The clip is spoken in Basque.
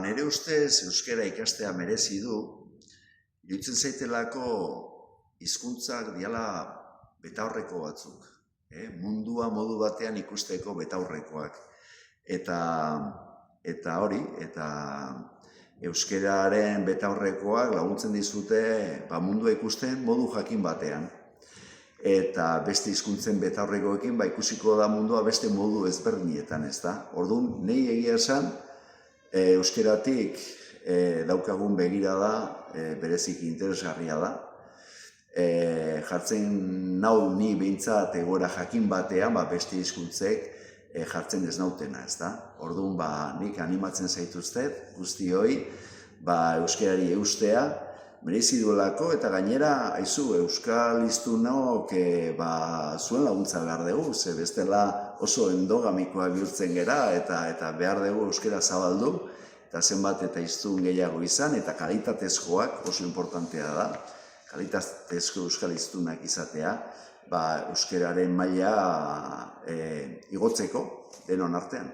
nire ustez euskara ikastea merezi du, iruditzen zaitelako hizkuntzak diala betaurreko batzuk. Mundua modu batean ikusteko betaurrekoak. Eta hori, euskararen betaurrekoak laguntzen dizute mundua ikusten modu jakin batean. Eta beste hizkuntzen betaurrekoekin ikusiko da mundua beste modu ezberdinetan, ezta? Orduan, nahi egia esan, euskaratik daukagun begirada bereziki interesgarria da. Jartzen nau ni behintzat egoera jakin batean, beste hizkuntzek jartzen ez nautena, ezta? Orduan, nik animatzen zaituztet guztioi euskarari eustea, merezi duelako, eta gainera, euskal hiztunok zuen laguntza behar dugu, ze bestela oso endogamikoa bihurtzen gera, eta behar dugu euskara zabaldu, eta zenbat eta hiztun gehiago izan, eta kalitatezkoak oso importantea da, kalitatezko euskal hiztunak izatea, euskararen maila igotzeko denon artean.